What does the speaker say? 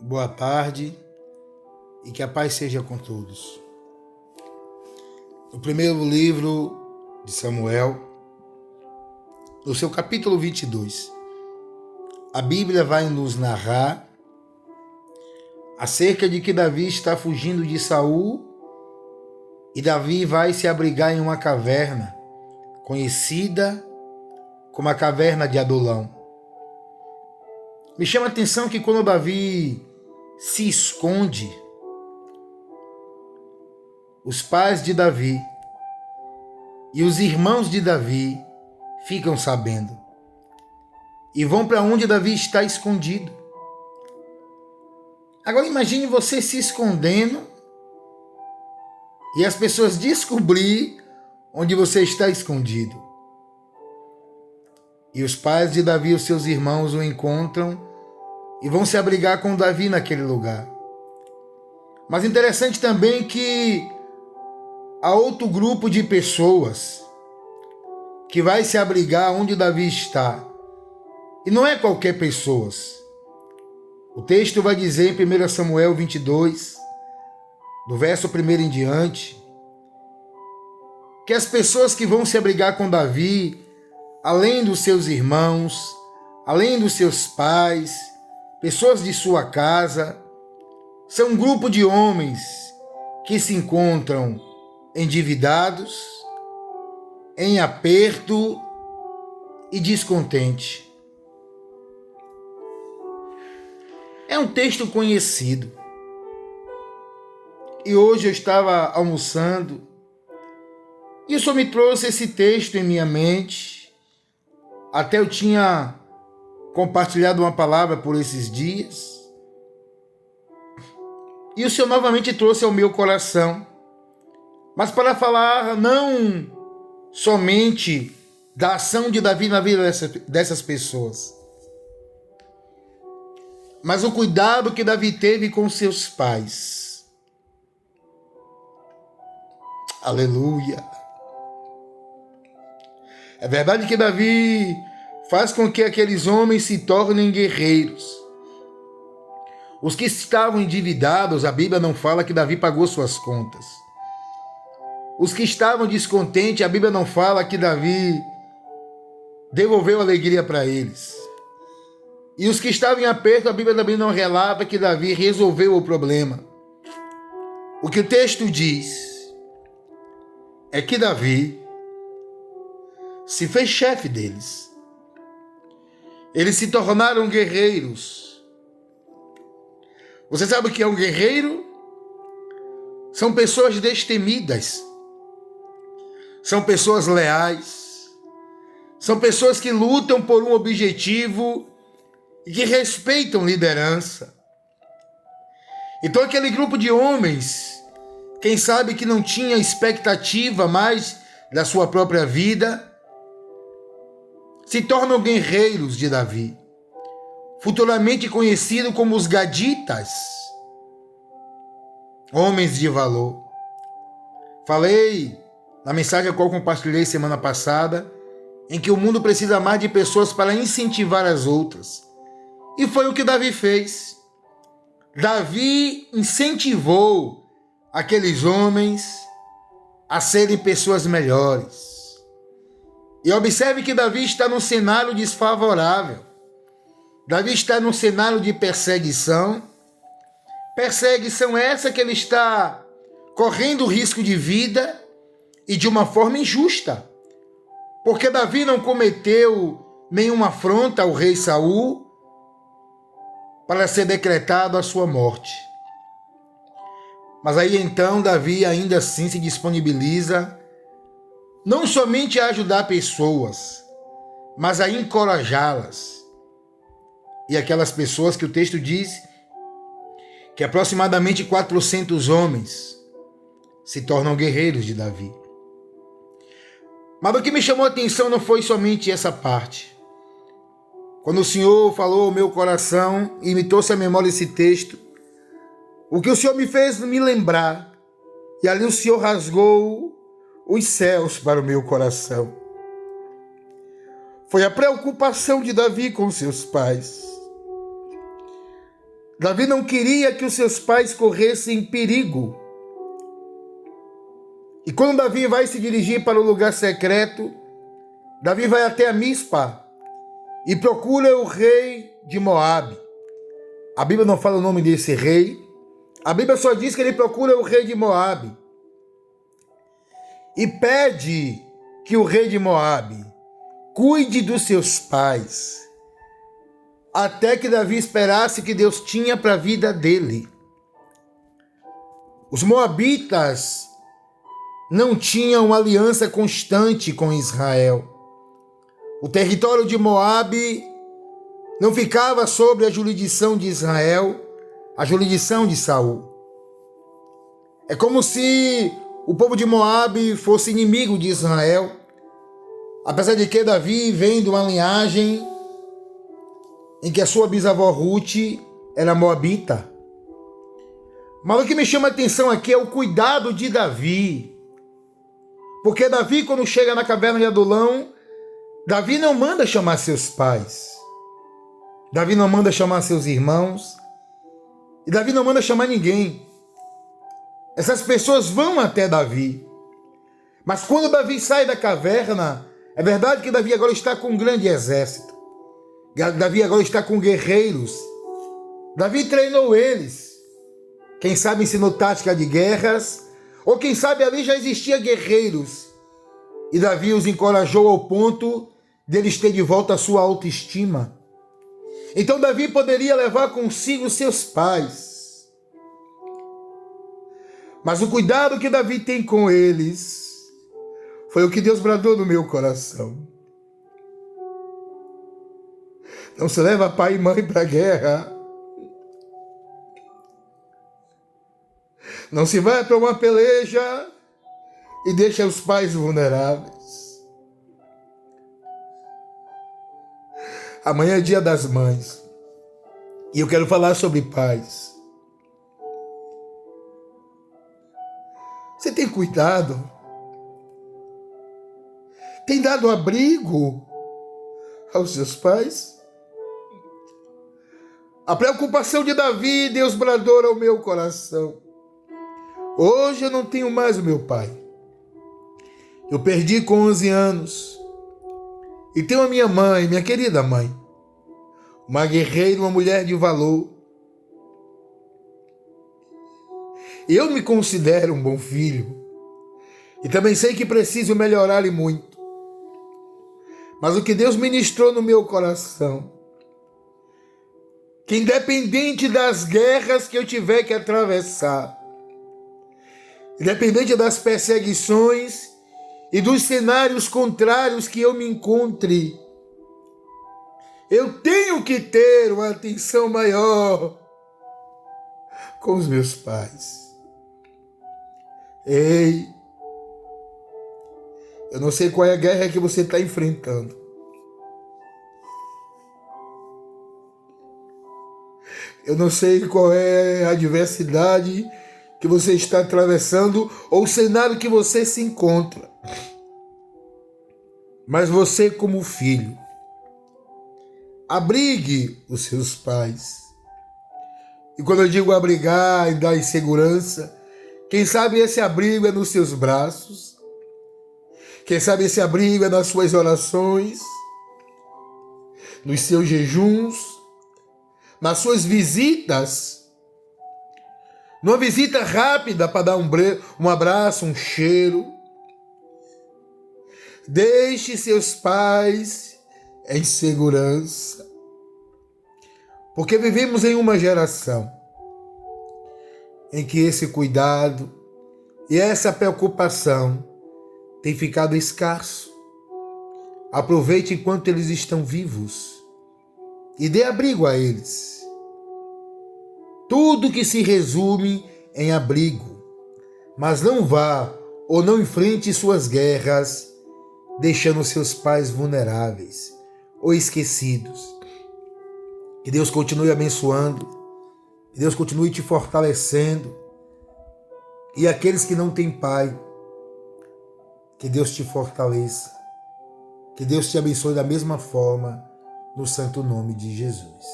boa tarde e que a paz seja com todos. No primeiro livro de Samuel, no seu capítulo 22, a Bíblia vai nos narrar acerca de que Davi está fugindo de Saul e Davi vai se abrigar em uma caverna conhecida como a caverna de Adulão. Me chama a atenção que quando Davi se esconde, os pais de Davi e os irmãos de Davi ficam sabendo e vão para onde Davi está escondido. Agora imagine você se escondendo e as pessoas descobrir onde você está escondido. E os pais de Davi e os seus irmãos o encontram e vão se abrigar com Davi naquele lugar. Mas interessante também que há outro grupo de pessoas que vai se abrigar onde Davi está. E não é qualquer pessoas. O texto vai dizer em 1 Samuel 22, do verso 1 em diante, que as pessoas que vão se abrigar com Davi, além dos seus irmãos, além dos seus pais, pessoas de sua casa, são um grupo de homens que se encontram endividados, em aperto e descontente. É um texto conhecido. E hoje eu estava almoçando e o Senhor me trouxe esse texto em minha mente. Até eu tinha compartilhado uma palavra por esses dias. E o Senhor novamente trouxe ao meu coração. Mas para falar não somente da ação de Davi na vida dessas pessoas, mas o cuidado que Davi teve com seus pais. Aleluia! É verdade que Davi faz com que aqueles homens se tornem guerreiros. Os que estavam endividados, a Bíblia não fala que Davi pagou suas contas. Os que estavam descontentes, a Bíblia não fala que Davi devolveu alegria para eles. E os que estavam em aperto, a Bíblia também não relata que Davi resolveu o problema. O que o texto diz é que Davi se fez chefe deles. Eles se tornaram guerreiros. Você sabe o que é um guerreiro? São pessoas destemidas. São pessoas leais. São pessoas que lutam por um objetivo e que respeitam liderança. Então aquele grupo de homens, quem sabe que não tinha expectativa mais da sua própria vida, se tornam guerreiros de Davi, futuramente conhecido como os Gaditas, homens de valor. Falei na mensagem a qual compartilhei semana passada, em que o mundo precisa mais de pessoas para incentivar as outras. E foi o que Davi fez. Davi incentivou aqueles homens a serem pessoas melhores. E observe que Davi está num cenário desfavorável. Davi está num cenário de perseguição. Perseguição essa que ele está correndo risco de vida e de uma forma injusta. Porque Davi não cometeu nenhuma afronta ao rei Saul para ser decretado a sua morte. Mas aí então Davi ainda assim se disponibiliza não somente a ajudar pessoas, mas a encorajá-las. E aquelas pessoas que o texto diz que aproximadamente 400 homens se tornam guerreiros de Davi. Mas o que me chamou a atenção não foi somente essa parte. Quando o Senhor falou ao meu coração e me trouxe à memória esse texto, o que o Senhor me fez me lembrar, e ali o Senhor rasgou os céus para o meu coração. Foi a preocupação de Davi com seus pais. Davi não queria que os seus pais corressem perigo. E quando Davi vai se dirigir para o lugar secreto, Davi vai até a Mispa e procura o rei de Moabe. A Bíblia não fala o nome desse rei. A Bíblia só diz que ele procura o rei de Moabe. E pede que o rei de Moabe cuide dos seus pais, até que Davi esperasse que Deus tinha para a vida dele. Os moabitas não tinham aliança constante com Israel. O território de Moabe não ficava sob a jurisdição de Israel, a jurisdição de Saul. É como se o povo de Moabe fosse inimigo de Israel, apesar de que Davi vem de uma linhagem em que a sua bisavó Ruth era moabita. Mas o que me chama a atenção aqui é o cuidado de Davi. Porque Davi, quando chega na caverna de Adulão, Davi não manda chamar seus pais. Davi não manda chamar seus irmãos. E Davi não manda chamar ninguém. Essas pessoas vão até Davi. Mas quando Davi sai da caverna, é verdade que Davi agora está com um grande exército. Davi agora está com guerreiros. Davi treinou eles. Quem sabe ensinou tática de guerras, ou quem sabe ali já existia guerreiros. E Davi os encorajou ao ponto deles ter de volta a sua autoestima. Então Davi poderia levar consigo seus pais. Mas o cuidado que Davi tem com eles foi o que Deus bradou no meu coração. Não se leva pai e mãe para a guerra. Não se vai para uma peleja e deixa os pais vulneráveis. Amanhã é dia das mães. E eu quero falar sobre pais. Você tem cuidado? Tem dado abrigo aos seus pais? A preocupação de Davi, Deus bradou ao meu coração. Hoje eu não tenho mais o meu pai. Eu perdi com 11 anos. E tenho a minha mãe, minha querida mãe. Uma guerreira, uma mulher de valor. Eu me considero um bom filho. E também sei que preciso melhorar e muito. Mas o que Deus ministrou no meu coração, que independente das guerras que eu tiver que atravessar, independente das perseguições e dos cenários contrários que eu me encontre, eu tenho que ter uma atenção maior com os meus pais. Ei, eu não sei qual é a guerra que você está enfrentando. Eu não sei qual é a adversidade que você está atravessando ou o cenário que você se encontra. Mas você, como filho, abrigue os seus pais. E quando eu digo abrigar e dar segurança, quem sabe esse abrigo é nos seus braços, quem sabe esse abrigo é nas suas orações, nos seus jejuns, nas suas visitas, numa visita rápida para dar um abraço, um cheiro. Deixe seus pais em segurança, porque vivemos em uma geração em que esse cuidado e essa preocupação tem ficado escasso. Aproveite enquanto eles estão vivos e dê abrigo a eles. Tudo que se resume em abrigo, mas não vá ou não enfrente suas guerras deixando seus pais vulneráveis ou esquecidos. Que Deus continue abençoando, que Deus continue te fortalecendo, e aqueles que não têm pai, que Deus te fortaleça, que Deus te abençoe da mesma forma, no santo nome de Jesus.